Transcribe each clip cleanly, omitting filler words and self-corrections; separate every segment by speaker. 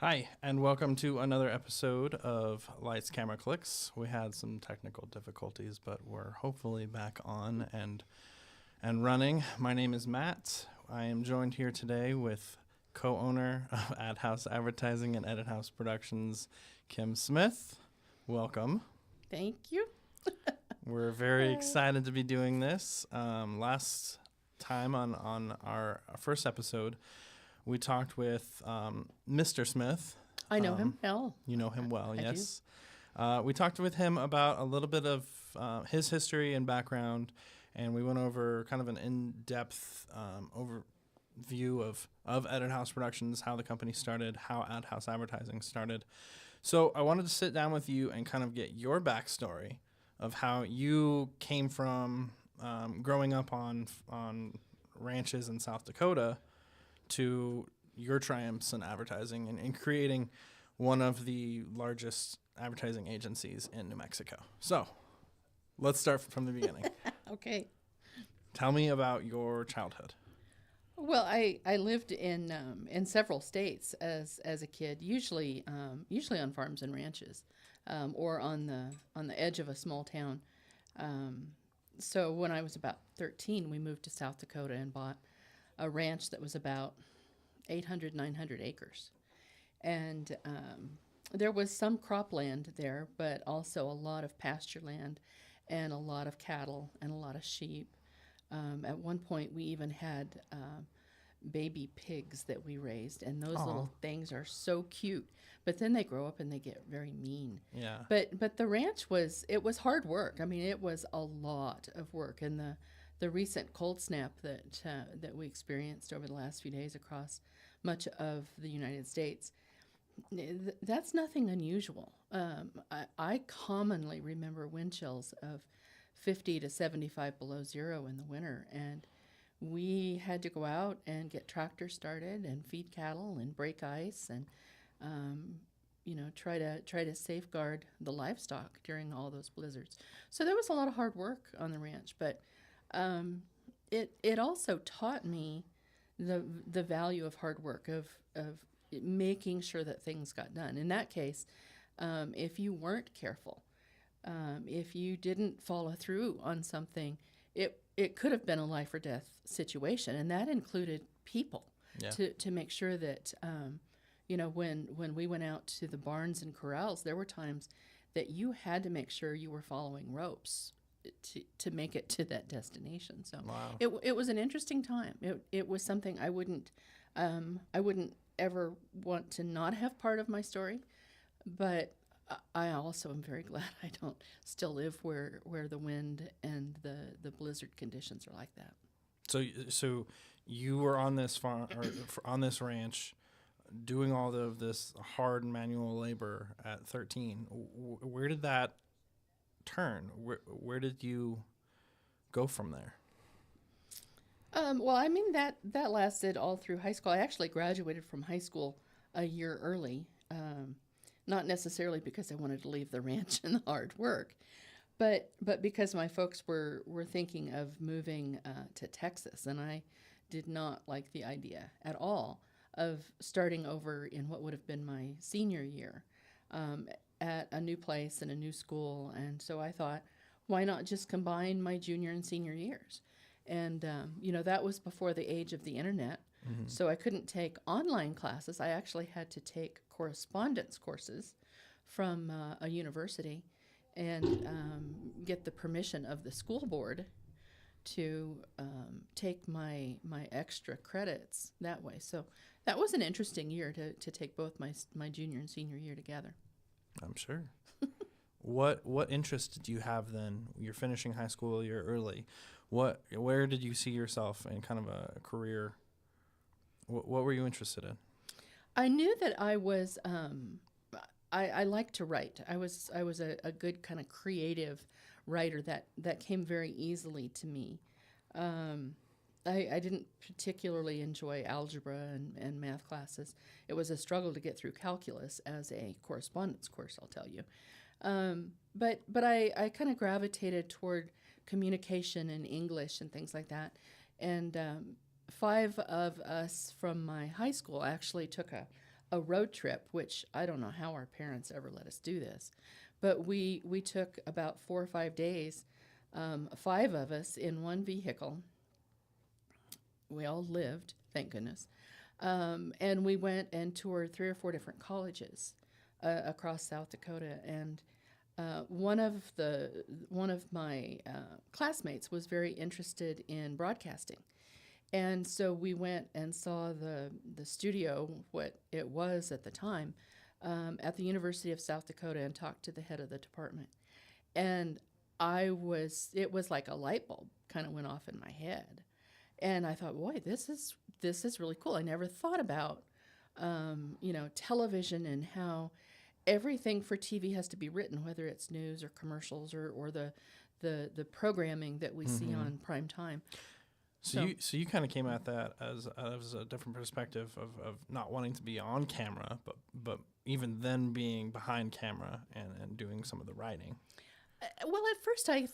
Speaker 1: Hi, and welcome to another episode of Lights, Camera, Clicks. We had some technical difficulties, but we're hopefully back on and running. My name is Matt. I am joined here today with co-owner of Ad House Advertising and Edit House Productions, Kim Smith. Welcome.
Speaker 2: Thank you.
Speaker 1: We're very excited to be doing this. Last time on our first episode, we talked with Mr. Smith.
Speaker 2: I know him well.
Speaker 1: You know him well,
Speaker 2: I
Speaker 1: yes. We talked with him about a little bit of his history and background, and we went over kind of an in-depth overview of Edit House Productions, how the company started, how Ad House Advertising started. So I wanted to sit down with you and kind of get your backstory of how you came from growing up on ranches in South Dakota to your triumphs in advertising and creating one of the largest advertising agencies in New Mexico. So let's start from the beginning.
Speaker 2: Okay.
Speaker 1: Tell me about your childhood.
Speaker 2: Well, I lived in several states as a kid, usually on farms and ranches, or on the edge of a small town. So when I was about 13, we moved to South Dakota and bought a ranch that was about 800, 900 acres. And there was some cropland there, but also a lot of pasture land and a lot of cattle and a lot of sheep. At one point, we even had baby pigs that we raised, and those little things are so cute. But then they grow up and they get very mean.
Speaker 1: Yeah.
Speaker 2: But the ranch was hard work. I mean, it was a lot of work, and the recent cold snap that we experienced over the last few days across much of the United States, that's nothing unusual. I commonly remember wind chills of 50 to 75 below zero in the winter, and we had to go out and get tractors started and feed cattle and break ice and try to safeguard the livestock during all those blizzards. So there was a lot of hard work on the ranch, but it also taught me the value of hard work, of making sure that things got done. In that case, if you weren't careful, if you didn't follow through on something, it could have been a life or death situation, and that included people.
Speaker 1: Yeah.
Speaker 2: To make sure that when we went out to the barns and corrals, there were times that you had to make sure you were following ropes to make it to that destination. So
Speaker 1: Wow.
Speaker 2: it was an interesting time. It was something I wouldn't ever want to not have part of my story, but I also am very glad I don't still live where the wind and the blizzard conditions are like that.
Speaker 1: So you were on this farm or on this ranch doing all of this hard manual labor at 13. Where did that turn? Where did you go from there?
Speaker 2: Well, I mean, that lasted all through high school. I actually graduated from high school a year early, not necessarily because I wanted to leave the ranch and the hard work, but because my folks were thinking of moving to Texas, and I did not like the idea at all of starting over in what would have been my senior year at a new place and a new school. And so I thought, why not just combine my junior and senior years? And, that was before the age of the internet.
Speaker 1: Mm-hmm.
Speaker 2: So I couldn't take online classes. I actually had to take correspondence courses from a university and get the permission of the school board to take my extra credits that way. So that was an interesting year to take both my junior and senior year together.
Speaker 1: I'm sure. What interest did you have then? You're finishing high school a year early. Where did you see yourself in kind of a career? What were you interested in?
Speaker 2: I knew that I was. I like to write. I was a good kind of creative writer that came very easily to me. I didn't particularly enjoy algebra and math classes. It was a struggle to get through calculus as a correspondence course, I'll tell you. But I kind of gravitated toward communication and English and things like that. And 5 of us from my high school actually took a a road trip, which I don't know how our parents ever let us do this, but we took about 4 or 5 days, 5 of us in one vehicle. We all lived, thank goodness, and we went and toured 3 or 4 different colleges across South Dakota. And one of my classmates was very interested in broadcasting. And so we went and saw the studio, what it was at the time, at the University of South Dakota, and talked to the head of the department. And it was like a light bulb kind of went off in my head. And I thought, boy, this is really cool. I never thought about, television and how everything for TV has to be written, whether it's news or commercials or the programming that we see on prime time.
Speaker 1: So you kind of came at that as a different perspective of not wanting to be on camera, but even then being behind camera and doing some of the writing.
Speaker 2: Well, at first I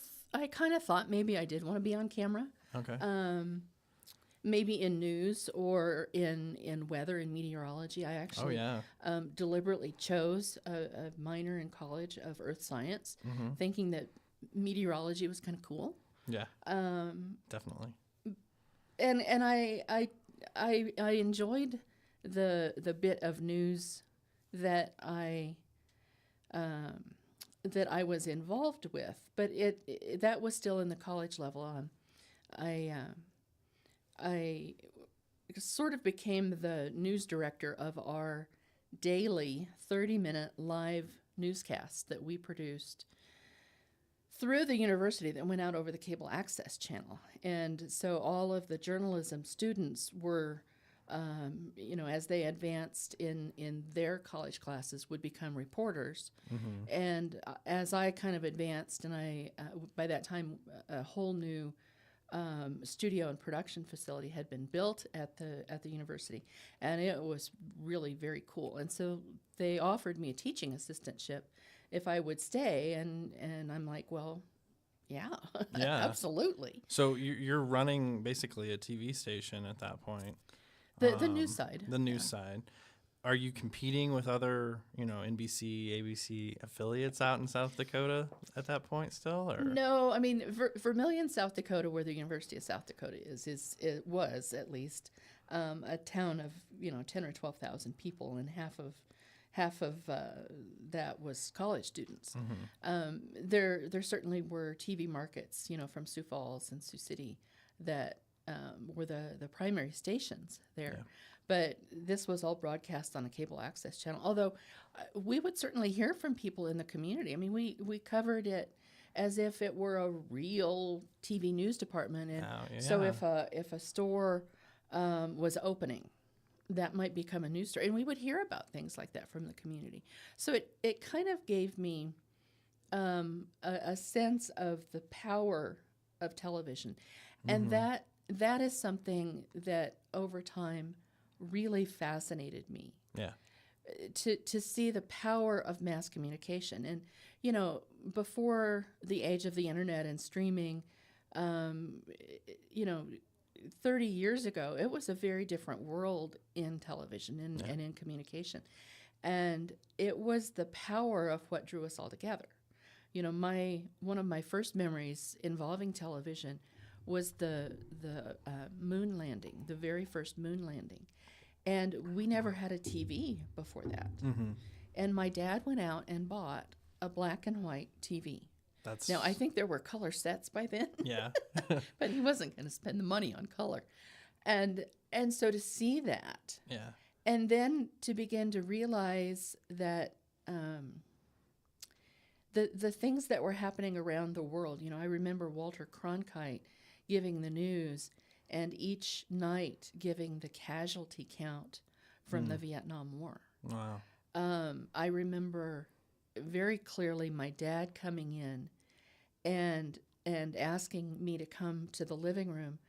Speaker 2: kind of thought maybe I did want to be on camera.
Speaker 1: Okay.
Speaker 2: Maybe in news or in weather and meteorology. I actually deliberately chose a minor in college of earth science, thinking that meteorology was kind of cool.
Speaker 1: Yeah. Definitely.
Speaker 2: And I enjoyed the bit of news that I was involved with, but that was still in the college level. I sort of became the news director of our daily 30-minute live newscast that we produced through the university that went out over the cable access channel. And so all of the journalism students were, as they advanced in their college classes, would become reporters. And as I kind of advanced, and by that time, a whole new studio and production facility had been built at the university, and it was really very cool. And so they offered me a teaching assistantship if I would stay, and I'm like, well, yeah, absolutely.
Speaker 1: So you're running basically a TV station at that point.
Speaker 2: The news side.
Speaker 1: The news side. Are you competing with other, NBC, ABC affiliates out in South Dakota at that point still? Or?
Speaker 2: No, I mean, Vermillion, South Dakota, where the University of South Dakota it was at least a town of 10 or 12,000 people, and half of that was college students. There certainly were TV markets, from Sioux Falls and Sioux City that were the primary stations there. Yeah. But this was all broadcast on a cable access channel, although we would certainly hear from people in the community. I mean, we covered it as if it were a real TV news department. And so if a store was opening, that might become a news story. And we would hear about things like that from the community. So it kind of gave me a sense of the power of television. And that is something that over time really fascinated me. Yeah. To see the power of mass communication. And, before the age of the internet and streaming, 30 years ago, it was a very different world in television and in communication. And it was the power of what drew us all together. One of my first memories involving television was the moon landing, the very first moon landing. And we never had a TV before that. And my dad went out and bought a black and white TV. Now, I think there were color sets by then. Yeah. But he wasn't going to spend the money on color. And so to see that. Yeah. And then to begin to realize that the things that were happening around the world, I remember Walter Cronkite giving the news, and each night giving the casualty count from the Vietnam War. Wow. I remember very clearly my dad coming in and asking me to come to the living room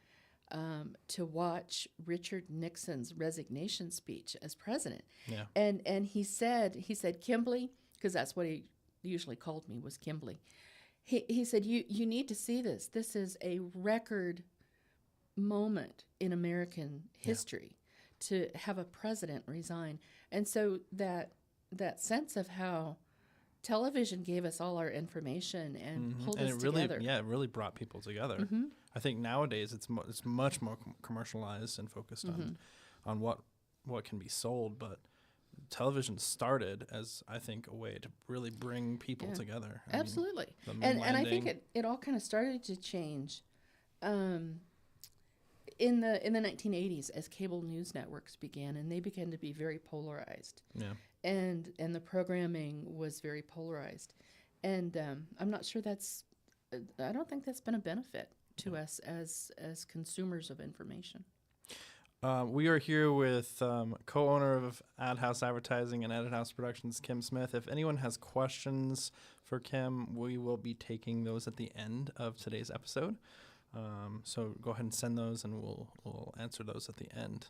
Speaker 2: to watch Richard Nixon's resignation speech as president. Yeah. And he said, Kimberly, because that's what he usually called me, was Kimberly. He said, you need to see this. This is a record moment in American history to have a president resign. And so that sense of how television gave us all our information and pulled
Speaker 1: and
Speaker 2: us
Speaker 1: it really,
Speaker 2: together.
Speaker 1: it really brought people together. I think nowadays it's much more commercialized and focused on what can be sold, but television started as, I think, a way to really bring people together.
Speaker 2: Absolutely.
Speaker 1: I mean,
Speaker 2: And I think it all kind of started to change in the 1980s as cable news networks began, and they began to be very polarized.
Speaker 1: Yeah.
Speaker 2: And the programming was very polarized. And I'm not sure I don't think that's been a benefit to us as consumers of information.
Speaker 1: We are here with co-owner of Ad House Advertising and Ad House Productions, Kim Smith. If anyone has questions for Kim, we will be taking those at the end of today's episode. So go ahead and send those, and we'll answer those at the end.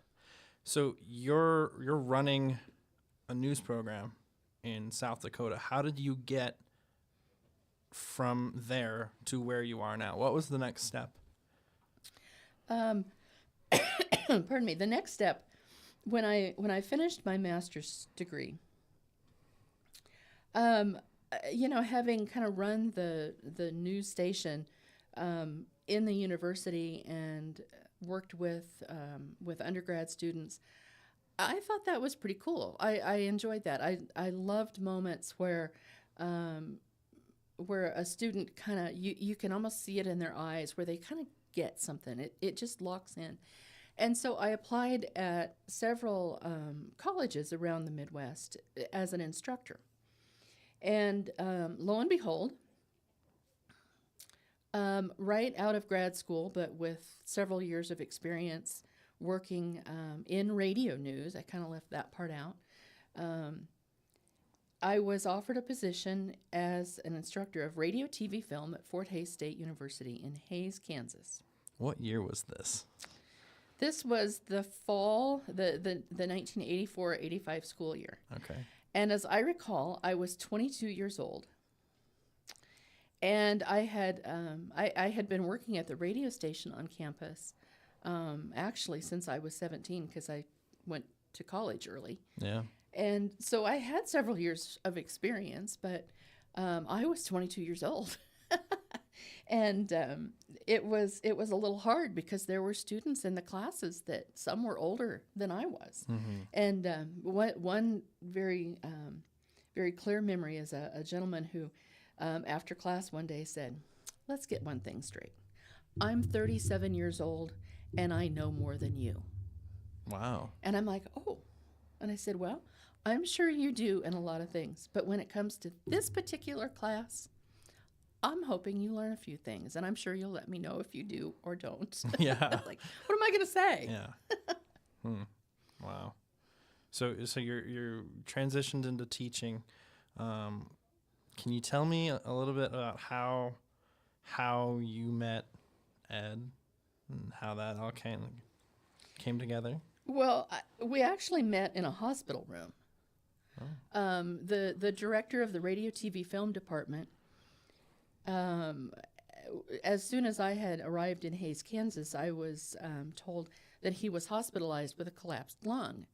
Speaker 1: So you're running a news program in South Dakota. How did you get from there to where you are now? What was the next step?
Speaker 2: Pardon me. The next step, when I finished my master's degree, having kind of run the news station in the university and worked with undergrad students, I thought that was pretty cool. I enjoyed that. I loved moments where a student kind of, you can almost see it in their eyes, where they kind of get something. It just locks in. And so I applied at several colleges around the Midwest as an instructor. And lo and behold, right out of grad school, but with several years of experience working in radio news, I kind of left that part out, I was offered a position as an instructor of radio, TV, film at Fort Hays State University in Hays, Kansas.
Speaker 1: What year was this?
Speaker 2: This was the fall, the 1984-85 school year.
Speaker 1: Okay.
Speaker 2: And as I recall, I was 22 years old. And I had been working at the radio station on campus, actually since I was 17, because I went to college early.
Speaker 1: Yeah.
Speaker 2: And so I had several years of experience, but I was 22 years old. And it was a little hard because there were students in the classes that some were older than I was. And one very clear memory is a gentleman who, after class one day, said, "Let's get one thing straight. I'm 37 years old, and I know more than you."
Speaker 1: Wow.
Speaker 2: And I'm like, "Oh." And I said, "Well, I'm sure you do in a lot of things, but when it comes to this particular class, I'm hoping you learn a few things, and I'm sure you'll let me know if you do or don't."
Speaker 1: Yeah.
Speaker 2: Like, what am I going to say?
Speaker 1: Yeah. Wow. So you're transitioned into teaching. Can you tell me a little bit about how you met Ed and how that all came together?
Speaker 2: Well, we actually met in a hospital room.
Speaker 1: Oh.
Speaker 2: The director of the radio, TV, film department, as soon as I had arrived in Hays, Kansas, I was told that he was hospitalized with a collapsed lung.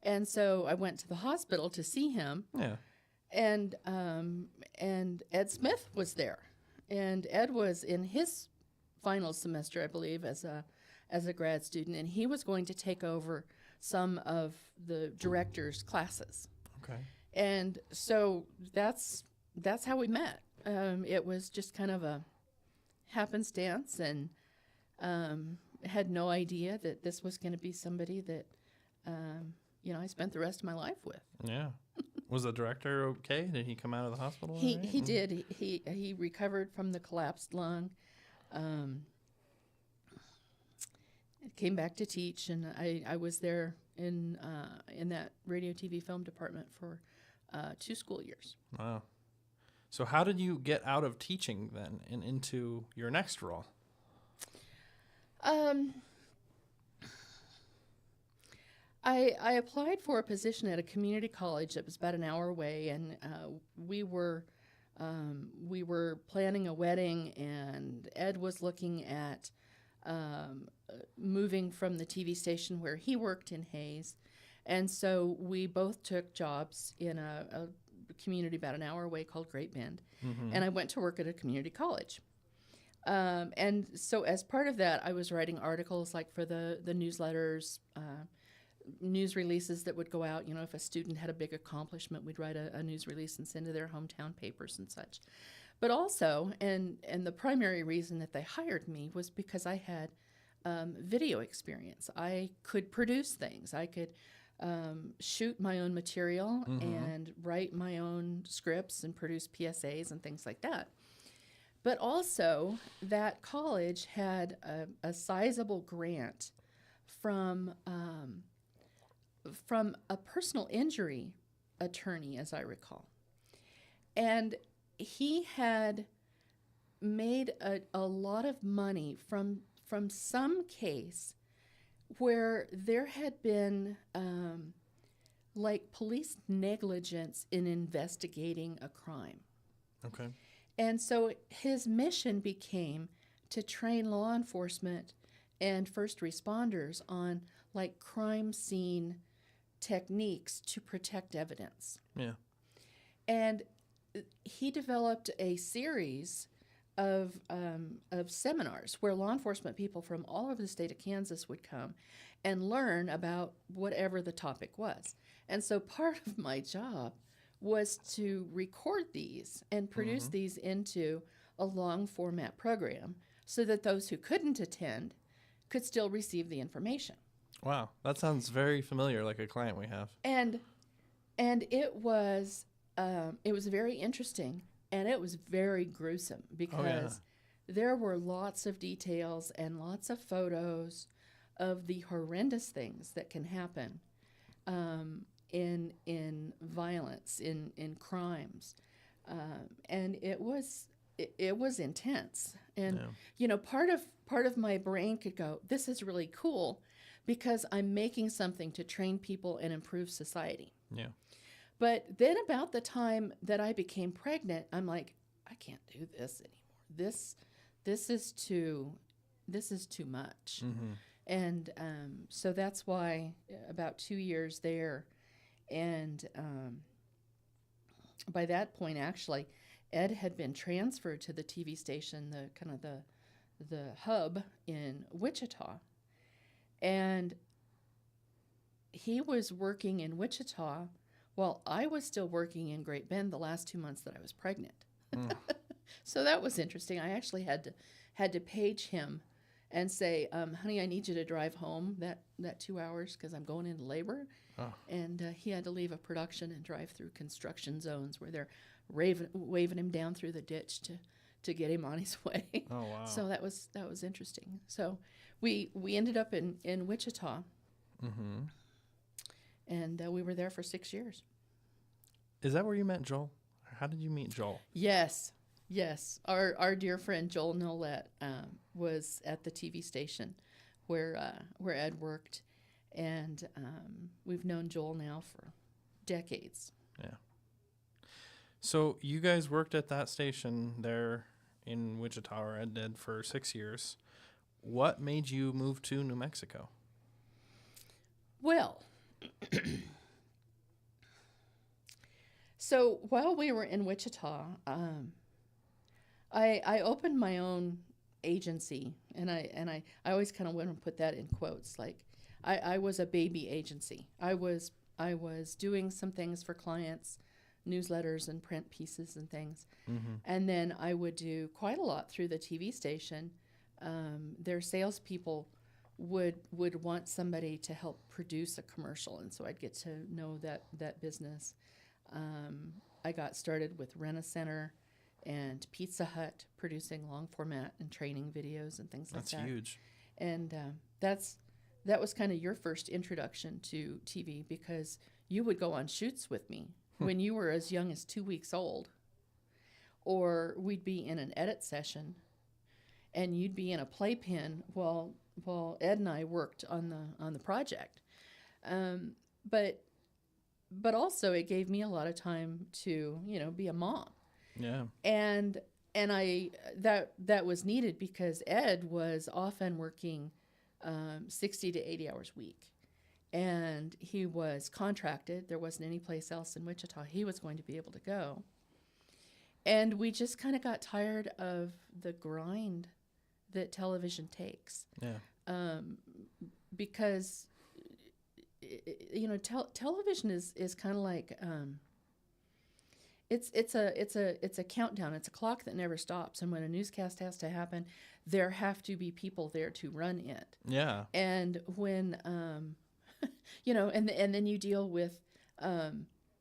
Speaker 2: And so I went to the hospital to see him.
Speaker 1: Yeah.
Speaker 2: And Ed Smith was there. And Ed was in his final semester, I believe, as a grad student, and he was going to take over some of the director's classes.
Speaker 1: Okay.
Speaker 2: And so that's how we met. It was just kind of a happenstance, and had no idea that this was going to be somebody that I spent the rest of my life with.
Speaker 1: Yeah. Was the director okay? Did he come out of the hospital?
Speaker 2: He did. He recovered from the collapsed lung. Came back to teach, and I was there in that radio, TV, film department for 2 school years.
Speaker 1: Wow. So how did you get out of teaching then and into your next role?
Speaker 2: I applied for a position at a community college that was about an hour away, and we were planning a wedding, and Ed was looking at moving from the TV station where he worked in Hayes. And so we both took jobs in a community about an hour away called Great Bend. And I went to work at a community college. And so as part of that, I was writing articles like for the newsletters, news releases that would go out. You know, if a student had a big accomplishment, we'd write a news release and send to their hometown papers and such. But also, and the primary reason that they hired me was because I had video experience. I could produce things. I could shoot my own material and write my own scripts and produce PSAs and things like that. But also, that college had a sizable grant from a personal injury attorney, as I recall. And he had made a lot of money from some case where there had been like police negligence in investigating a crime.
Speaker 1: Okay.
Speaker 2: And so his mission became to train law enforcement and first responders on like crime scene techniques to protect evidence.
Speaker 1: Yeah.
Speaker 2: And he developed a series of seminars where law enforcement people from all over the state of Kansas would come and learn about whatever the topic was. And so part of my job was to record these and produce these into a long format program so that those who couldn't attend could still receive the information.
Speaker 1: Wow, that sounds very familiar, like a client we have.
Speaker 2: And it was very interesting, and it was very gruesome because there were lots of details and lots of photos of the horrendous things that can happen in violence, in crimes, and it was intense. And you know, part of my brain could go, this is really cool, because I'm making something to train people and improve society.
Speaker 1: Yeah.
Speaker 2: But then about the time that I became pregnant, I'm like, I can't do this anymore. This is too much. And so that's why about 2 years there. And by that point, actually, Ed had been transferred to the TV station, the hub in Wichita. And he was working in Wichita while I was still working in Great Bend the last 2 months that I was pregnant. So that was interesting. I actually had to page him and say, honey, I need you to drive home that 2 hours because I'm going into labor. Oh. And he had to leave a production and drive through construction zones where they're waving him down through the ditch to get him on his way.
Speaker 1: Oh, wow.
Speaker 2: So that was interesting. So we ended up in Wichita. And we were there for 6 years.
Speaker 1: Is that where you met Joel? How did you meet Joel?
Speaker 2: Yes. Our dear friend Joel Nolette was at the TV station where Ed worked, and we've known Joel now for decades.
Speaker 1: Yeah. So you guys worked at that station there in Wichita, or Ed did, for 6 years. What made you move to New Mexico?
Speaker 2: Well, so while we were in Wichita, I opened my own agency, and I always kind of want to put that in quotes. Like, I was a baby agency. I was doing some things for clients, newsletters and print pieces and things, and then I would do quite a lot through the TV station. Their salespeople would want somebody to help produce a commercial, and so I'd get to know that business. I got started with Rent-A-Center and Pizza Hut, producing long format and training videos and things like that.
Speaker 1: That's huge.
Speaker 2: And that was kind of your first introduction to TV, because you would go on shoots with me when you were as young as 2 weeks old, or we'd be in an edit session and you'd be in a playpen while Ed and I worked on the project. But also it gave me a lot of time to, be a mom.
Speaker 1: Yeah.
Speaker 2: And and that was needed because Ed was often working 60 to 80 hours a week. And he was contracted. There wasn't any place else in Wichita he was going to be able to go. And we just kind of got tired of the grind that television takes.
Speaker 1: Yeah.
Speaker 2: Because, television is kind of like, it's a countdown. It's a clock that never stops. And when a newscast has to happen, there have to be people there to run it.
Speaker 1: Yeah.
Speaker 2: And when, and then you deal with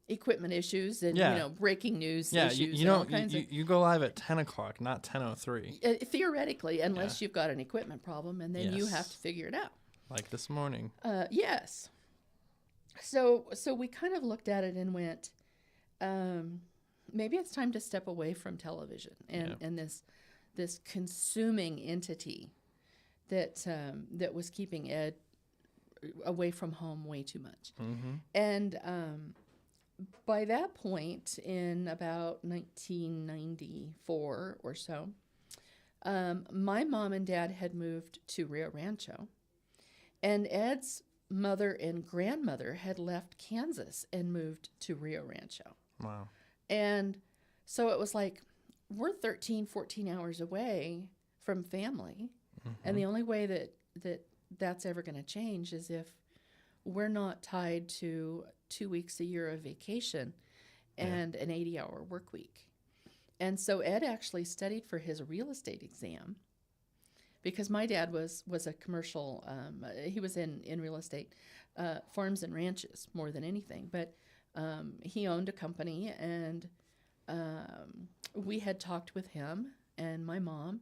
Speaker 2: equipment issues and breaking news issues.
Speaker 1: You go live at 10 o'clock, not 10:03.
Speaker 2: Theoretically, unless you've got an equipment problem, and then you have to figure it out.
Speaker 1: Like this morning.
Speaker 2: Yes. So we kind of looked at it and went, maybe it's time to step away from television and this consuming entity that was keeping Ed away from home way too much.
Speaker 1: Mm-hmm.
Speaker 2: And by that point, in about 1994 or so, my mom and dad had moved to Rio Rancho, and Ed's mother and grandmother had left Kansas and moved to Rio Rancho.
Speaker 1: Wow.
Speaker 2: And so it was like, we're 13, 14 hours away from family. Mm-hmm. And the only way that's ever going to change is if we're not tied to 2 weeks a year of vacation and an 80-hour work week. And so Ed actually studied for his real estate exam because my dad was a commercial, he was in real estate, farms and ranches more than anything. But he owned a company, and we had talked with him and my mom.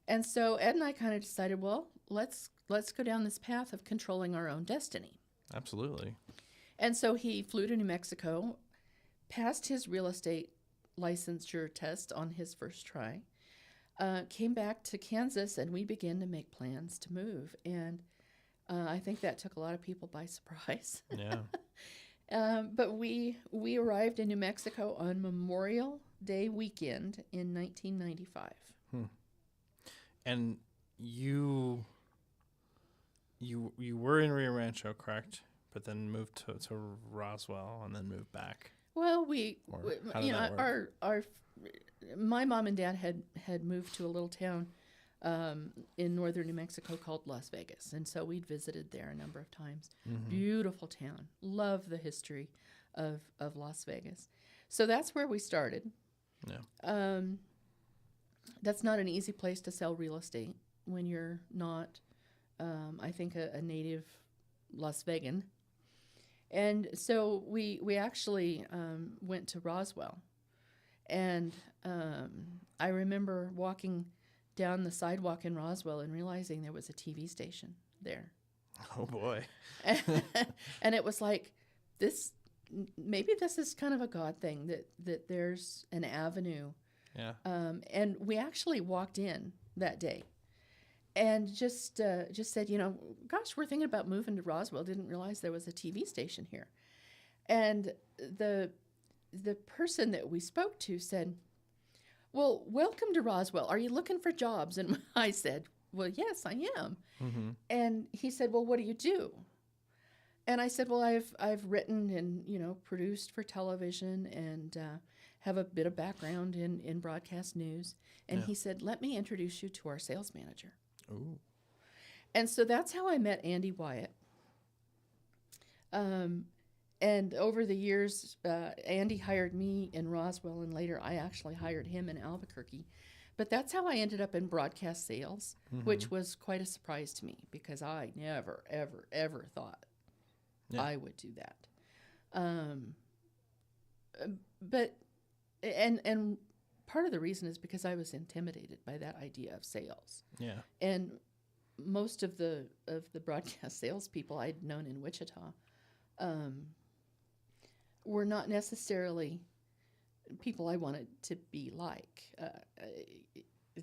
Speaker 2: And so Ed and I kind of decided, well, let's go down this path of controlling our own destiny.
Speaker 1: Absolutely.
Speaker 2: And so he flew to New Mexico, passed his real estate licensure test on his first try, came back to Kansas, and we began to make plans to move. And I think that took a lot of people by surprise.
Speaker 1: Yeah.
Speaker 2: But we arrived in New Mexico on Memorial Day weekend in 1995.
Speaker 1: And you were in Rio Rancho, correct? But then moved to Roswell and then moved back.
Speaker 2: Well, my mom and dad had moved to a little town in northern New Mexico called Las Vegas, and so we'd visited there a number of times. Mm-hmm. Beautiful town. Love the history of Las Vegas. So that's where we started.
Speaker 1: Yeah.
Speaker 2: That's not an easy place to sell real estate when you're not, I think, a native Las Vegan. And so we actually went to Roswell. And I remember walking down the sidewalk in Roswell and realizing there was a TV station there.
Speaker 1: Oh, boy.
Speaker 2: And it was like, maybe this is kind of a God thing, that there's an avenue.
Speaker 1: Yeah.
Speaker 2: And we actually walked in that day and just said, gosh, we're thinking about moving to Roswell. Didn't realize there was a TV station here. And the person that we spoke to said, well, welcome to Roswell. Are you looking for jobs? And I said, well, yes, I am. Mm-hmm. And he said, well, what do you do? And I said, well, I've written and, produced for television and have a bit of background in broadcast news. And he said, let me introduce you to our sales manager.
Speaker 1: Ooh.
Speaker 2: And so that's how I met Andy Wyatt. And over the years, Andy hired me in Roswell, and later I actually hired him in Albuquerque. But that's how I ended up in broadcast sales, which was quite a surprise to me because I never, ever, ever thought I would do that. But part of the reason is because I was intimidated by that idea of sales.
Speaker 1: Yeah.
Speaker 2: And most of the broadcast salespeople I'd known in Wichita were not necessarily people I wanted to be like.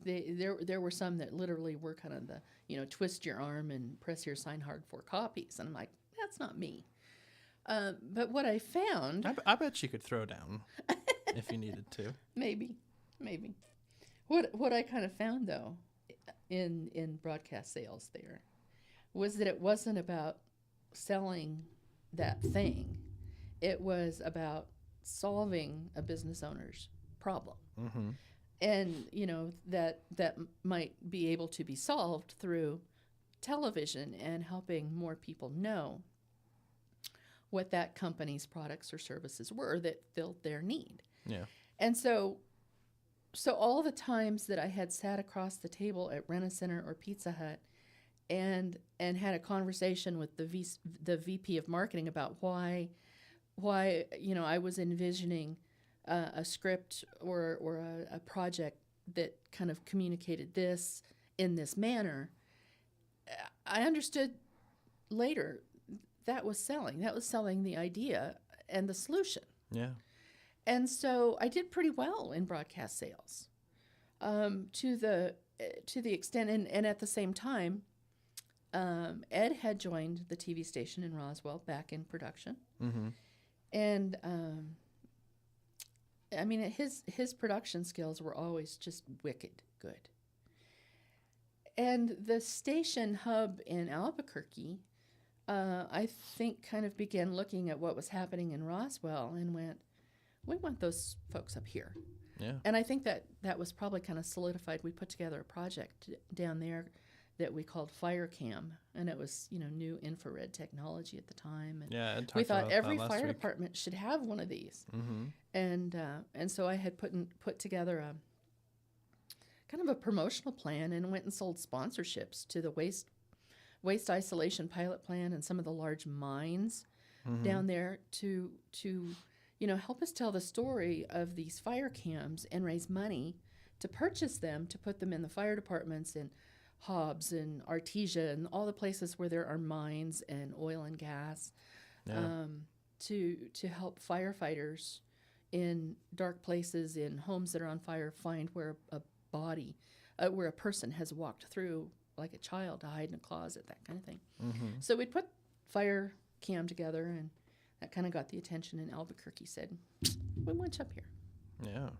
Speaker 2: There were some that literally were kind of the, twist your arm and press here, sign hard for copies. And I'm like, that's not me. But what I found...
Speaker 1: I bet you could throw down if you needed to.
Speaker 2: Maybe. What I kind of found though, in broadcast sales there, was that it wasn't about selling that thing. It was about solving a business owner's problem.
Speaker 1: Mm-hmm.
Speaker 2: And that might be able to be solved through television and helping more people know what that company's products or services were that filled their need.
Speaker 1: Yeah.
Speaker 2: And so all the times that I had sat across the table at Rent-A-Center or Pizza Hut and had a conversation with the VP of marketing about why I was envisioning a script or a project that kind of communicated this in this manner, I understood later that was selling. That was selling the idea and the solution.
Speaker 1: Yeah.
Speaker 2: And so I did pretty well in broadcast sales, to the extent, and at the same time, Ed had joined the TV station in Roswell back in production,
Speaker 1: Mm-hmm.
Speaker 2: and I mean his production skills were always just wicked good. And the station hub in Albuquerque, I think, kind of began looking at what was happening in Roswell and went, we want those folks up here.
Speaker 1: Yeah.
Speaker 2: And I think that was probably kind of solidified. We put together a project down there that we called FireCam, and it was new infrared technology at the time. And
Speaker 1: Yeah. Ed
Speaker 2: we
Speaker 1: talked
Speaker 2: thought
Speaker 1: about
Speaker 2: every
Speaker 1: that last
Speaker 2: fire
Speaker 1: week.
Speaker 2: department should have one of these.
Speaker 1: Mm-hmm.
Speaker 2: And so I had put together a kind of a promotional plan and went and sold sponsorships to the waste isolation pilot plan and some of the large mines
Speaker 1: Mm-hmm.
Speaker 2: down there to help us tell the story of these fire cams and raise money to purchase them, to put them in the fire departments in Hobbs and Artesia and all the places where there are mines and oil and gas,
Speaker 1: Yeah.
Speaker 2: to help firefighters in dark places, in homes that are on fire, find where a body, where a person has walked through, like a child, to hide in a closet, that kind of thing.
Speaker 1: Mm-hmm.
Speaker 2: So we'd put fire cam together, and that kind of got the attention, and Albuquerque said, we want you up here.
Speaker 1: Yeah.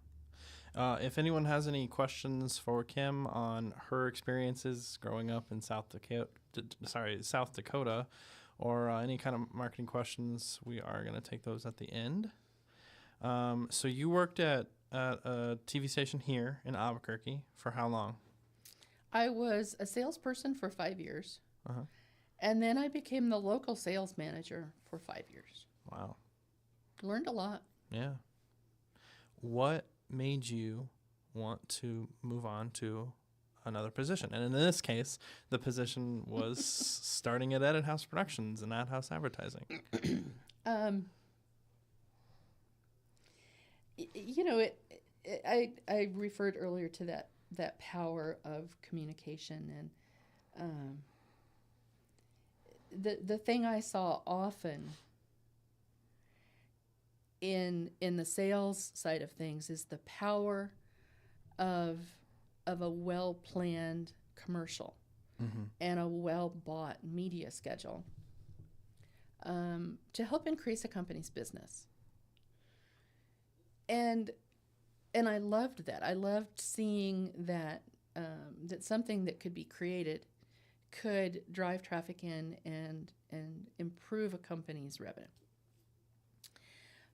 Speaker 1: If anyone has any questions for Kim on her experiences growing up in South Dakota, or any kind of marketing questions, we are going to take those at the end. So you worked at a TV station here in Albuquerque for how long?
Speaker 2: I was a salesperson for 5 years,
Speaker 1: Uh-huh.
Speaker 2: and then I became the local sales manager for 5 years.
Speaker 1: Wow.
Speaker 2: Learned a lot.
Speaker 1: Yeah. What made you want to move on to another position? And in this case, the position was starting at Edit House Productions and Ad House Advertising.
Speaker 2: I referred earlier to that power of communication, and the thing I saw often in the sales side of things is the power of a well-planned commercial
Speaker 1: Mm-hmm.
Speaker 2: and a well-bought media schedule, to help increase a company's business. And I loved that. I loved seeing that something that could be created could drive traffic in and improve a company's revenue.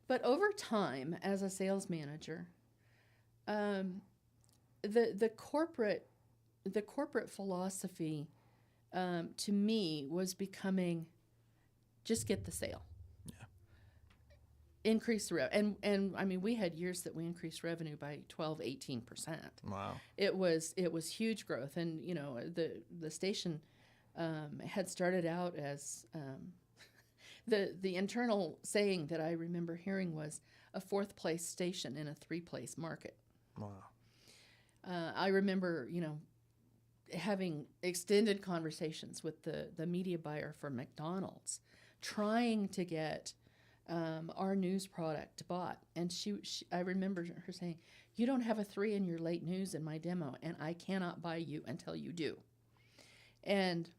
Speaker 2: But over time, as a sales manager, the corporate philosophy, to me, was becoming just get the sale.
Speaker 1: Yeah.
Speaker 2: Increase the revenue. And I mean, we had years that we increased revenue by 12-18%.
Speaker 1: Wow.
Speaker 2: It was huge growth. And, the station had started out as the internal saying that I remember hearing was a 4th place station in a 3-place market.
Speaker 1: Wow.
Speaker 2: I remember, having extended conversations with the media buyer for McDonald's, trying to get our news product bought. And I remember her saying, you don't have a 3 in your late news in my demo, and I cannot buy you until you do. And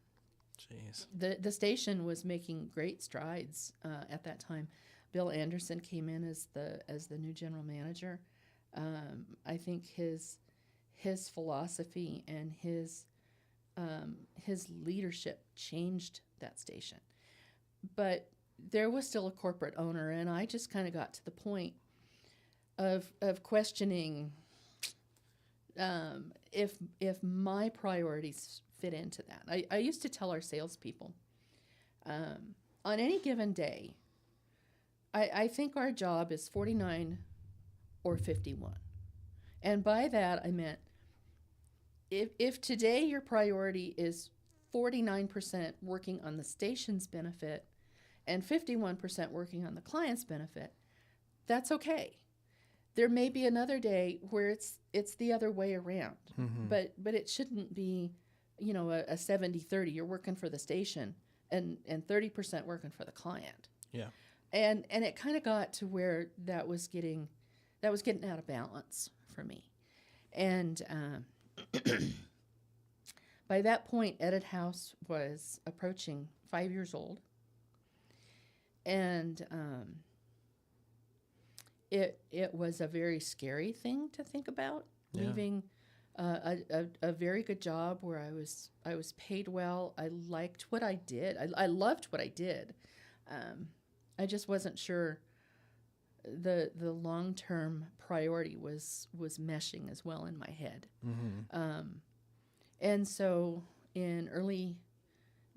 Speaker 1: Jeez.
Speaker 2: the station was making great strides at that time. Bill Anderson came in as the new general manager. I think his his philosophy and his leadership changed that station. But there was still a corporate owner, and I just kind of got to the point of questioning if my priorities fit into that. I used to tell our salespeople, on any given day, I think our job is 49 or 51. And by that, I meant if today your priority is 49% working on the station's benefit and 51% working on the client's benefit, that's okay. There may be another day where it's the other way around, but it shouldn't be, a 70-30. You're working for the station and 30% working for the client.
Speaker 1: Yeah.
Speaker 2: And it kind of got to where that was getting out of balance for me. And by that point, Edit House was approaching 5 years old. And it was a very scary thing to think about, leaving a very good job where I was paid well. I liked what I did. I loved what I did. I just wasn't sure the long-term priority was meshing as well in my head. And so in early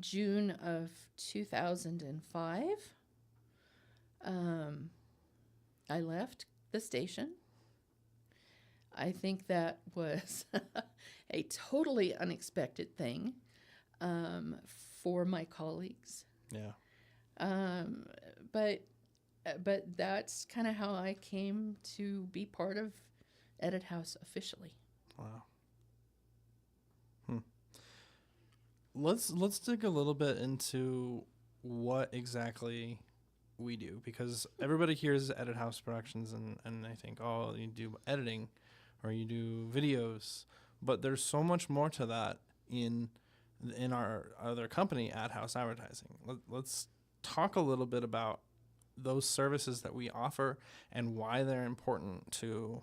Speaker 2: June of 2005, I left the station. I think that was a totally unexpected thing for my colleagues.
Speaker 1: Yeah.
Speaker 2: But that's kind of how I came to be part of Edit House officially.
Speaker 1: Wow. Let's dig a little bit into what exactly we do, because everybody hears Edit House Productions and they think, oh, you do editing or you do videos, but there's so much more to that in our other company, Ad House Advertising. Let's talk a little bit about those services that we offer and why they're important to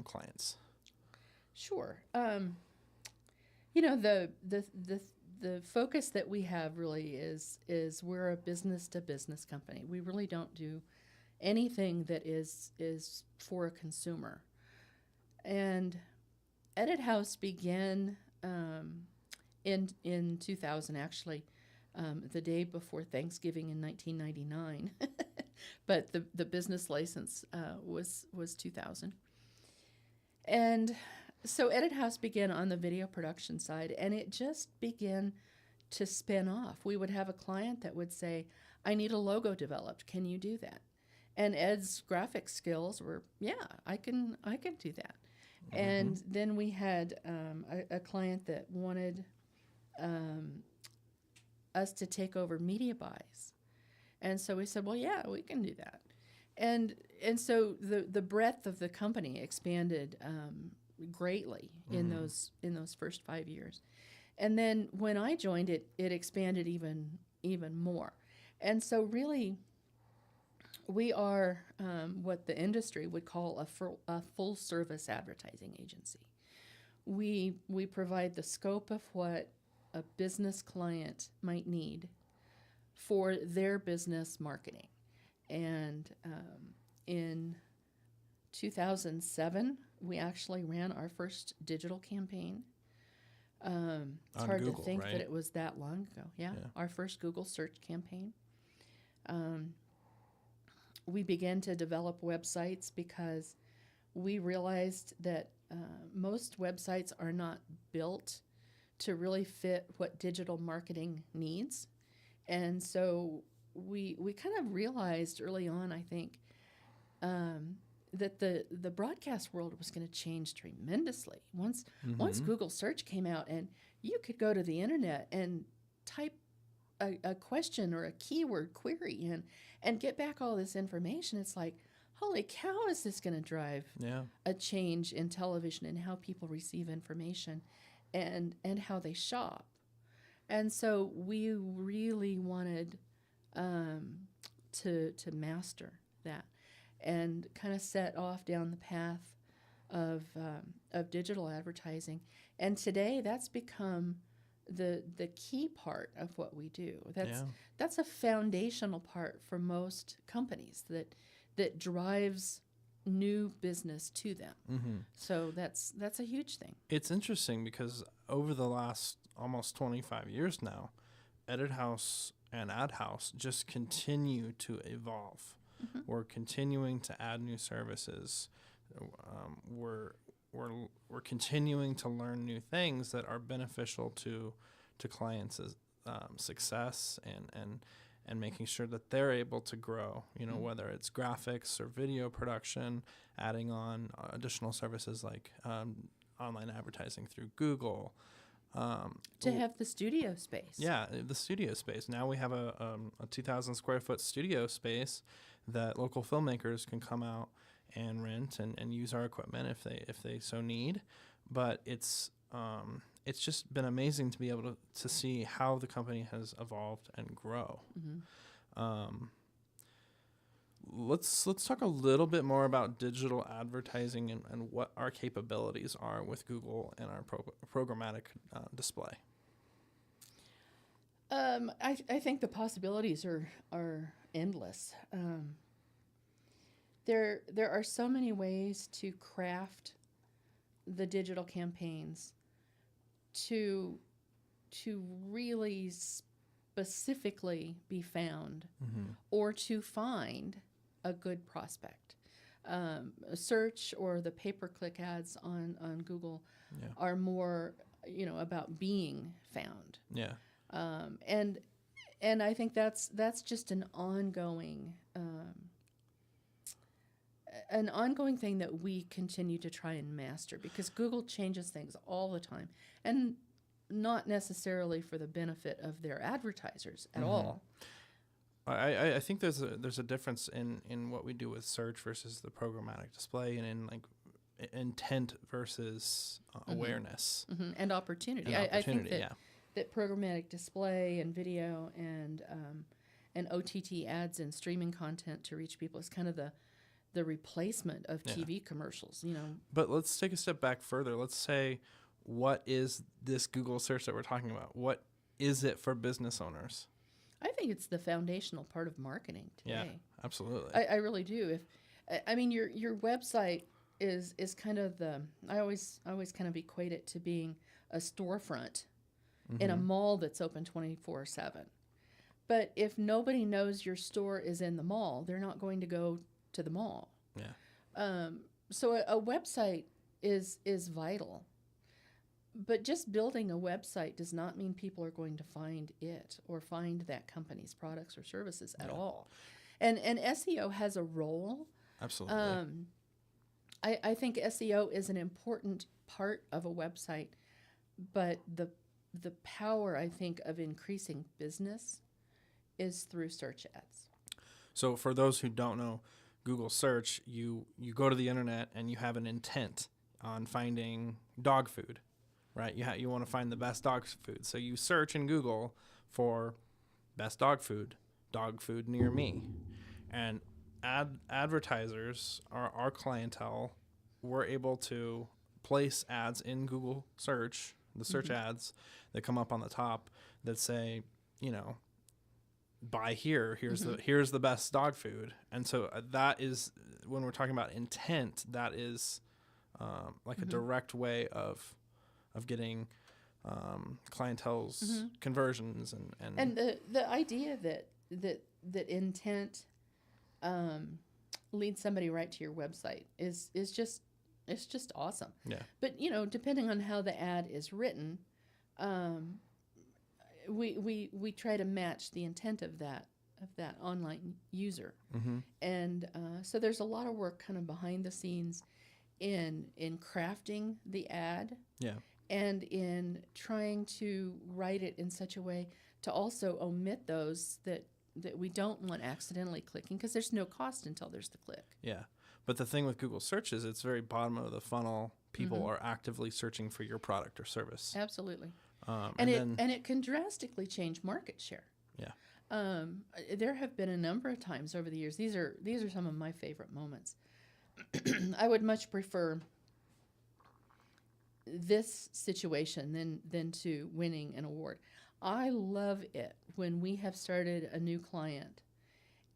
Speaker 1: clients.
Speaker 2: Sure. The focus that we have really is we're a business to business company. We really don't do anything that is for a consumer. And Edit House began in 2000, actually, the day before Thanksgiving in 1999. But the business license was 2000. And so Edit House began on the video production side, and it just began to spin off. We would have a client that would say, I need a logo developed. Can you do that? And Ed's graphic skills were, yeah, I can do that. And then we had a client that wanted us to take over media buys. And so we said, well, yeah, we can do that. And so the breadth of the company expanded greatly in those first 5 years. And then when I joined it expanded even more. And so really we are what the industry would call a full service advertising agency. We provide the scope of what a business client might need for their business marketing. And in 2007, we actually ran our first digital campaign. It's hard
Speaker 1: Google,
Speaker 2: to think
Speaker 1: right?
Speaker 2: that it was that long ago. Yeah, our first Google search campaign. We began to develop websites because we realized that most websites are not built to really fit what digital marketing needs. And so we kind of realized early on, I think, that the broadcast world was going to change tremendously. Once Google search came out and you could go to the internet and type a question or a keyword query in and get back all this information, it's like, holy cow, is this going to drive a change in television and how people receive information and how they shop. And so we really wanted to master that and kind of set off down the path of digital advertising, and today that's become the key part of what we do. That's a foundational part for most companies that drives new business to them.
Speaker 1: Mm-hmm.
Speaker 2: So that's a huge thing.
Speaker 1: It's interesting because over the last almost 25 years now, Edit House and Ad House just continue to evolve.
Speaker 2: Mm-hmm.
Speaker 1: We're continuing to add new services. We're continuing to learn new things that are beneficial to clients' success and making sure that they're able to grow. Whether it's graphics or video production, adding on additional services like online advertising through Google.
Speaker 2: To have the studio space.
Speaker 1: Yeah, the studio space. Now we have a 2,000 square foot studio space that local filmmakers can come out and rent and use our equipment if they so need. But it's just been amazing to be able to see how the company has evolved and grow.
Speaker 2: Mm-hmm.
Speaker 1: Let's talk a little bit more about digital advertising and what our capabilities are with Google and our programmatic display.
Speaker 2: I think the possibilities are endless. There are so many ways to craft the digital campaigns to really specifically be found,
Speaker 1: Mm-hmm.
Speaker 2: or to find a good prospect. A search or the pay-per-click ads on Google are more, about being found.
Speaker 1: Yeah.
Speaker 2: And I think that's just an ongoing thing that we continue to try and master, because Google changes things all the time, and not necessarily for the benefit of their advertisers at
Speaker 1: Mm-hmm.
Speaker 2: all.
Speaker 1: I think there's a difference in what we do with search versus the programmatic display, and in like intent versus awareness
Speaker 2: And opportunity. I think that programmatic display and video and OTT ads and streaming content to reach people is kind of the replacement of TV commercials.
Speaker 1: But let's take a step back further. Let's say, what is this Google search that we're talking about? What is it for business owners?
Speaker 2: I think it's the foundational part of marketing today.
Speaker 1: Yeah, absolutely.
Speaker 2: I really do. Your website is kind of I always kind of equate it to being a storefront in a mall that's open 24/7. But if nobody knows your store is in the mall, they're not going to go to the mall.
Speaker 1: Yeah.
Speaker 2: So a website is vital. But just building a website does not mean people are going to find it or find that company's products or services at all. And SEO has a role.
Speaker 1: Absolutely.
Speaker 2: I think SEO is an important part of a website, but the power, I think, of increasing business is through search ads.
Speaker 1: So for those who don't know, Google search, you go to the internet and you have an intent on finding dog food, right? You want to find the best dog food. So you search in Google for best dog food near me. And advertisers, our clientele, were able to place ads in Google search, the search ads that come up on the top that say, buy here. Here's the best dog food. And so that is, when we're talking about intent, that is like a direct way of getting clientele's conversions
Speaker 2: and the idea that intent leads somebody right to your website is just awesome.
Speaker 1: Yeah.
Speaker 2: But depending on how the ad is written, we try to match the intent of that online user. And so there's a lot of work kind of behind the scenes in crafting the ad.
Speaker 1: Yeah.
Speaker 2: And in trying to write it in such a way to also omit those that we don't want accidentally clicking, because there's no cost until there's the click.
Speaker 1: Yeah. But the thing with Google search is it's very bottom of the funnel. People are actively searching for your product or service.
Speaker 2: Absolutely.
Speaker 1: And
Speaker 2: it can drastically change market share.
Speaker 1: Yeah.
Speaker 2: There have been a number of times over the years. These are some of my favorite moments. I would much prefer this situation than to winning an award. I love it when we have started a new client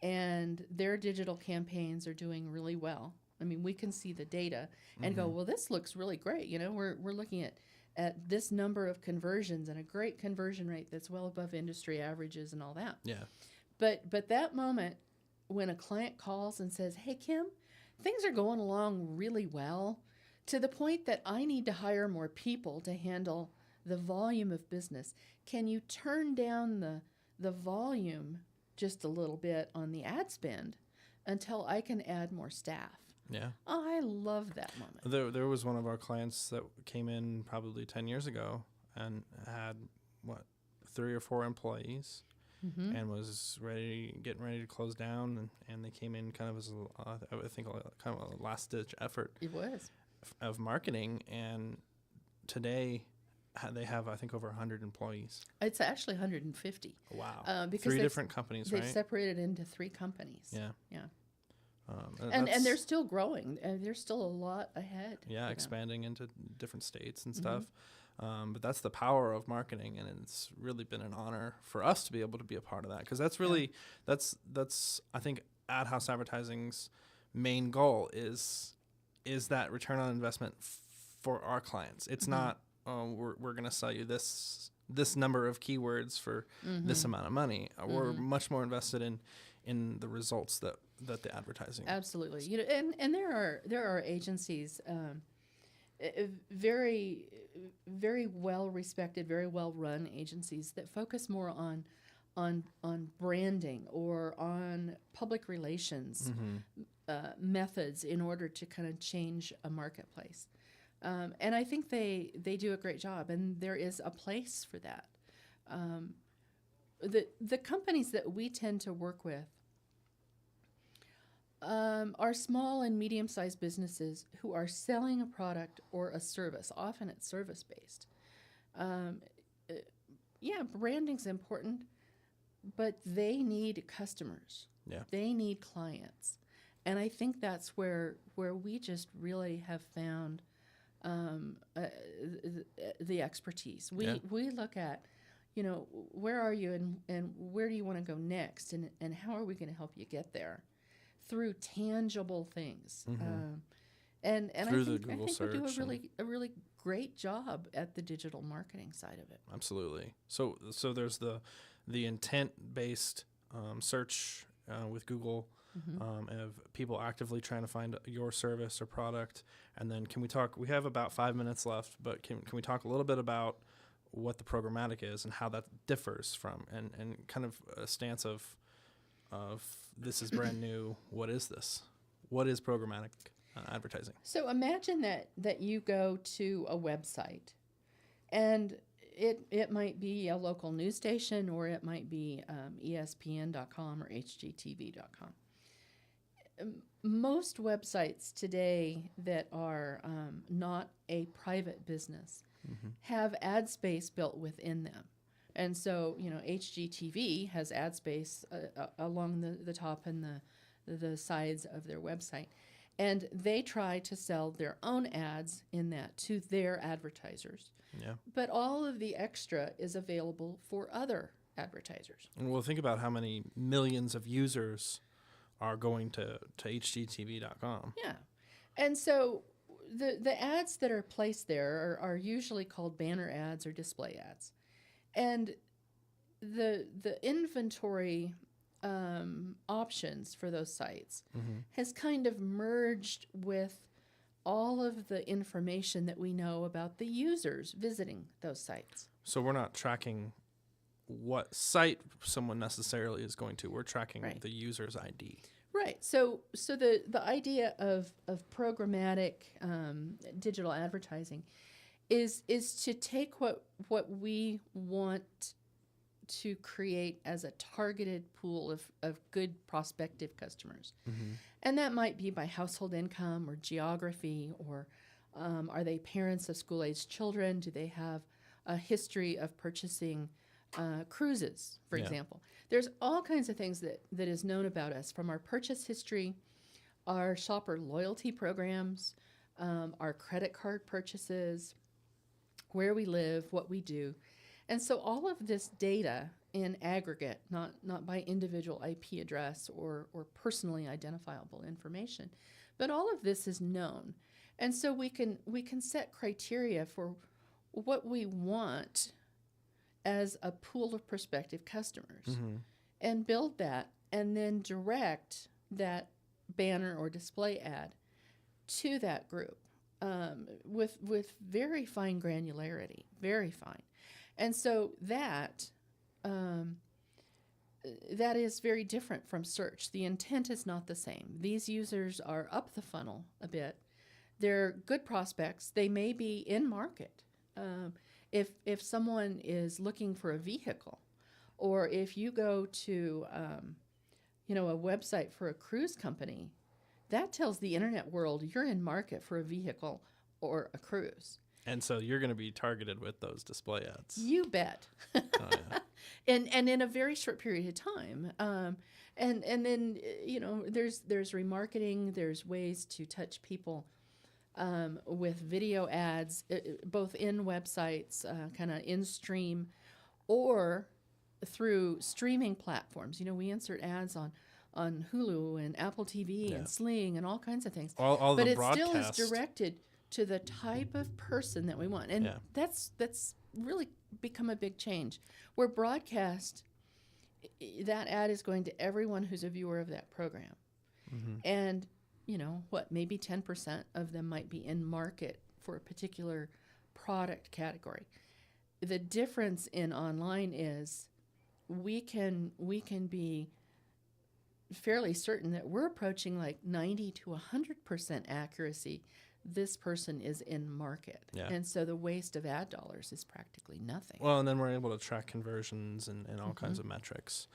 Speaker 2: and their digital campaigns are doing really well. I mean, we can see the data and go, well, this looks really great. You know, we're looking at this number of conversions and a great conversion rate that's well above industry averages and all that.
Speaker 1: Yeah.
Speaker 2: But that moment when a client calls and says, hey, Kim, things are going along really well to the point that I need to hire more people to handle the volume of business. Can you turn down the volume just a little bit on the ad spend until I can add more staff?
Speaker 1: Yeah.
Speaker 2: I love that moment.
Speaker 1: There was one of our clients that came in probably 10 years ago and had, 3 or 4 employees and was getting ready to close down. And they came in kind of as, I think, kind of a last-ditch effort.
Speaker 2: It was.
Speaker 1: Of marketing. And today they have, I think, over 100 employees.
Speaker 2: It's actually 150.
Speaker 1: Wow.
Speaker 2: Because
Speaker 1: 3 different companies, right?
Speaker 2: They've separated into 3 companies.
Speaker 1: Yeah.
Speaker 2: Yeah.
Speaker 1: And
Speaker 2: they're still growing. There's still a lot ahead.
Speaker 1: Yeah, expanding into different states and stuff. But that's the power of marketing, and it's really been an honor for us to be able to be a part of that, because that's really that's I think Ad House Advertising's main goal is that return on investment for our clients. It's not we're going to sell you this number of keywords for this amount of money. We're much more invested in the results that the advertising.
Speaker 2: Absolutely. You know, and there are agencies, very very well respected, very well run agencies that focus more on branding or on public relations methods in order to kind of change a marketplace. And I think they do a great job, and there is a place for that. The companies that we tend to work with are small and medium-sized businesses who are selling a product or a service. Often it's service-based. Branding's important, but they need customers.
Speaker 1: Yeah.
Speaker 2: They need clients. And I think that's where we just really have found the expertise. We look at, where are you and where do you want to go next, and how are we going to help you get there through tangible things. And
Speaker 1: through
Speaker 2: I think
Speaker 1: Google
Speaker 2: we do
Speaker 1: search
Speaker 2: a really great job at the digital marketing side of it.
Speaker 1: Absolutely. So there's the intent-based search with Google of people actively trying to find your service or product. And then can we talk? We have about 5 minutes left, but can we talk a little bit about what the programmatic is and how that differs from and kind of a stance of this is brand new. What is this? What is programmatic advertising? So
Speaker 2: imagine that you go to a website, and it might be a local news station, or it might be ESPN.com or HGTV.com. Most websites today that are not a private business have ad space built within them. And so, HGTV has ad space along the top and the sides of their website. And they try to sell their own ads in that to their advertisers.
Speaker 1: Yeah.
Speaker 2: But all of the extra is available for other advertisers.
Speaker 1: And we'll think about how many millions of users are going to HGTV.com.
Speaker 2: Yeah. And so the ads that are placed there are usually called banner ads or display ads. And the inventory options for those sites has kind of merged with all of the information that we know about the users visiting those sites.
Speaker 1: So we're not tracking what site someone necessarily is going to. We're tracking the user's ID.
Speaker 2: Right. So the idea of programmatic digital advertising is to take what we want to create as a targeted pool of good prospective customers. And that might be by household income or geography, or are they parents of school-aged children? Do they have a history of purchasing cruises, for example? There's all kinds of things that is known about us from our purchase history, our shopper loyalty programs, our credit card purchases, where we live, what we do. And so all of this data in aggregate, not by individual IP address or personally identifiable information, but all of this is known. And so we can set criteria for what we want as a pool of prospective customers and build that and then direct that banner or display ad to that group with very fine granularity, very fine. And so that is very different from search. The intent is not the same. These users are up the funnel a bit. They're good prospects. They may be in market. If someone is looking for a vehicle, or if you go to a website for a cruise company, that tells the internet world you're in market for a vehicle or a cruise.
Speaker 1: And so you're going to be targeted with those display ads.
Speaker 2: You bet.
Speaker 1: Oh, yeah.
Speaker 2: And in a very short period of time. And then, there's remarketing, there's ways to touch people with video ads, both in websites, kind of in stream, or through streaming platforms. We insert ads on Hulu and Apple TV and Sling and all kinds of things.
Speaker 1: All
Speaker 2: but
Speaker 1: the
Speaker 2: it
Speaker 1: broadcast.
Speaker 2: still is directed to the type of person that we want. And that's really become a big change. Where broadcast, that ad is going to everyone who's a viewer of that program. And, maybe 10% of them might be in market for a particular product category. The difference in online is we can be fairly certain that we're approaching like 90 to 100% accuracy. This person is in market. Yeah. And so the waste of ad dollars is practically nothing.
Speaker 1: Well, and then we're able to track conversions and all kinds of metrics.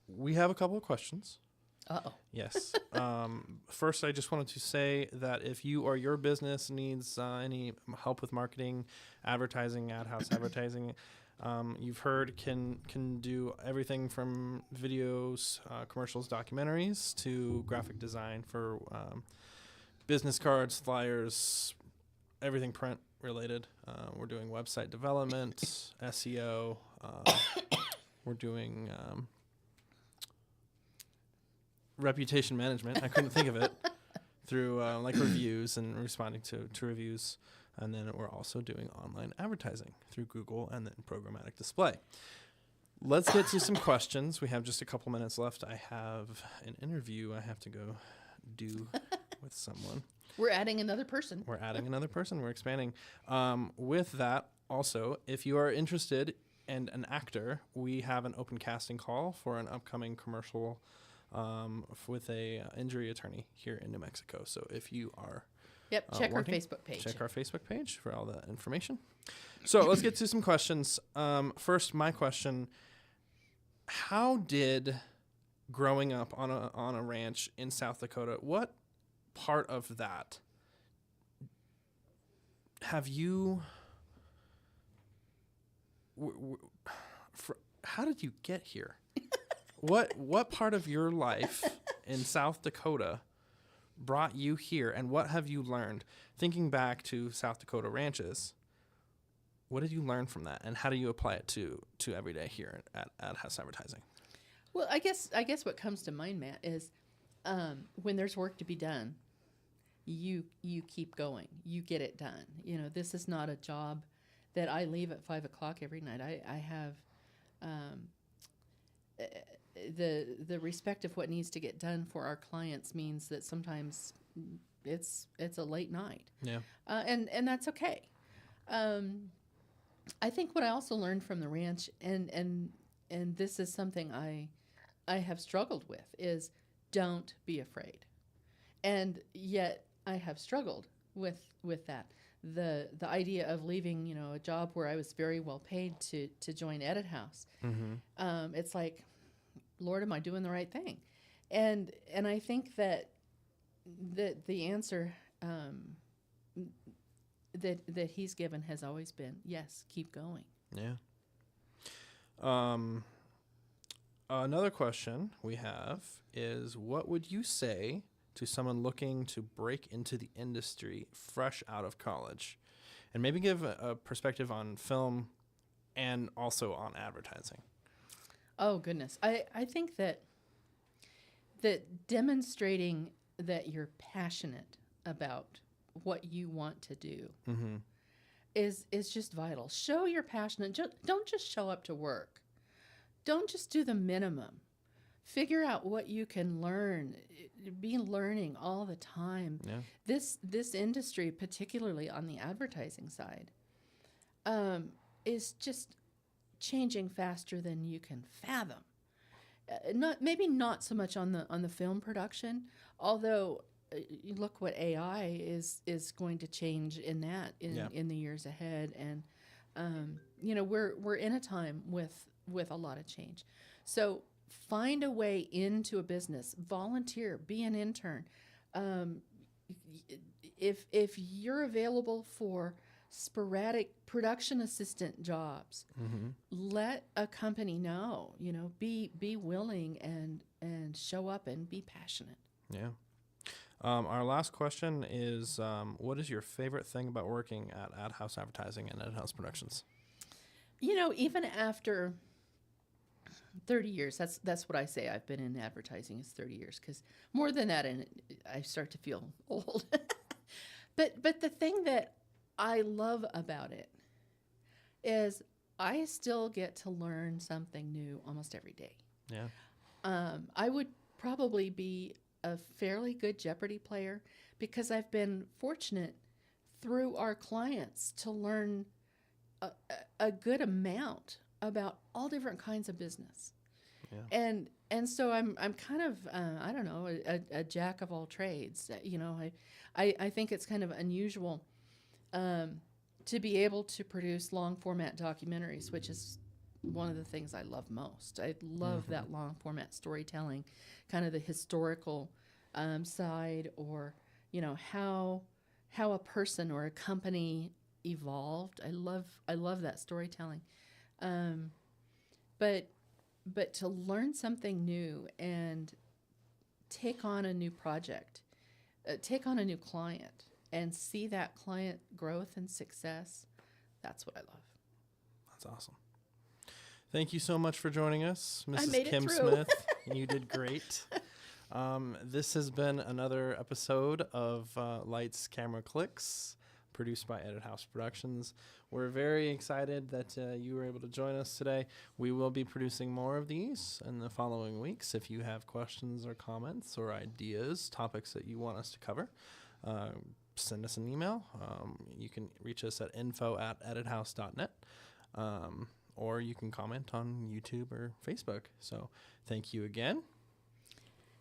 Speaker 1: We have a couple of questions.
Speaker 2: Uh-oh.
Speaker 1: Yes. First, I just wanted to say that if you or your business needs any help with marketing, advertising, ad house advertising, you've heard can do everything from videos, commercials, documentaries, to graphic design for business cards, flyers, everything print related. We're doing website development, SEO. We're doing reputation management. I couldn't think of it. Through like reviews and responding to reviews. And then we're also doing online advertising through Google and then programmatic display. Let's get to some questions. We have just a couple minutes left. I have an interview I have to go do with someone.
Speaker 2: We're adding another person.
Speaker 1: We're expanding. With that, also, if you are interested and an actor, we have an open casting call for an upcoming commercial with a injury attorney here in New Mexico. So if you are
Speaker 2: check our Facebook page.
Speaker 1: Check our Facebook page for all that information. So let's get to some questions. First, my question: how did growing up on a ranch in South Dakota, what part of that have you? How did you get here? What part of your life in South Dakota brought you here, and what have you learned? Thinking back to South Dakota ranches, what did you learn from that, and how do you apply it to every day here at Ad House Advertising?
Speaker 2: Well, I guess what comes to mind, Matt, is when there's work to be done, you keep going. You get it done. This is not a job that I leave at 5 o'clock every night. I have the respect of what needs to get done for our clients means that sometimes it's a late night. Yeah. And that's okay. I think what I also learned from the ranch, and this is something I have struggled with, is don't be afraid. And yet I have struggled with that. The idea of leaving, a job where I was very well paid to join Edit House. Mm-hmm. It's like, Lord, am I doing the right thing? And I think that the answer that he's given has always been, yes, keep going.
Speaker 1: Yeah. Another question we have is, what would you say to someone looking to break into the industry fresh out of college? and maybe give a perspective on film and also on advertising.
Speaker 2: Oh, goodness. I think that demonstrating that you're passionate about what you want to do
Speaker 1: Mm-hmm.
Speaker 2: is just vital. Show you're passionate. Don't just show up to work. Don't just do the minimum. Figure out what you can learn. Be learning all the time.
Speaker 1: Yeah.
Speaker 2: This industry, particularly on the advertising side, is just changing faster than you can fathom. Not so much on the film production, although you look what AI is going to change in that in the years ahead, and we're in a time with a lot of change. So find a way into a business, volunteer, be an intern. If you're available for sporadic production assistant jobs,
Speaker 1: Mm-hmm.
Speaker 2: let a company know. Be willing and show up and be passionate.
Speaker 1: Yeah. Our last question is, what is your favorite thing about working at Ad House Advertising and Ad House Productions?
Speaker 2: Even after 30 years, that's what I say. I've been in advertising is 30 years, because more than that, and I start to feel old. But the thing that I love about it is I still get to learn something new almost every day.
Speaker 1: Yeah.
Speaker 2: I would probably be a fairly good Jeopardy player because I've been fortunate through our clients to learn a good amount about all different kinds of business.
Speaker 1: Yeah.
Speaker 2: And so I'm kind of I don't know, a jack of all trades. I think it's kind of unusual to be able to produce long format documentaries, which is one of the things I love most. I love that long format storytelling, kind of the historical side, or how a person or a company evolved. I love that storytelling. But to learn something new and take on a new project, take on a new client, and see that client growth and success, that's what I love.
Speaker 1: That's awesome. Thank you so much for joining us, Mrs.
Speaker 2: made it
Speaker 1: Kim
Speaker 2: through.
Speaker 1: Smith. You did great. This has been another episode of Lights, Camera, Clicks, produced by Edit House Productions. We're very excited that you were able to join us today. We will be producing more of these in the following weeks. If you have questions or comments or ideas, topics that you want us to cover, send us an email. You can reach us at info@edithouse.net, or you can comment on YouTube or Facebook. So thank you again.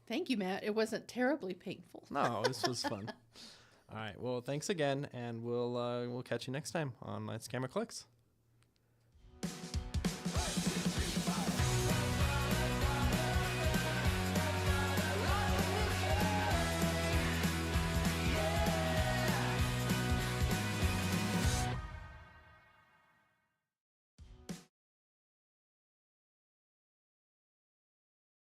Speaker 2: Thank you, Matt. It wasn't terribly painful.
Speaker 1: No, this was fun. All right. Well, thanks again, and we'll catch you next time on Lights, Camera, Clicks.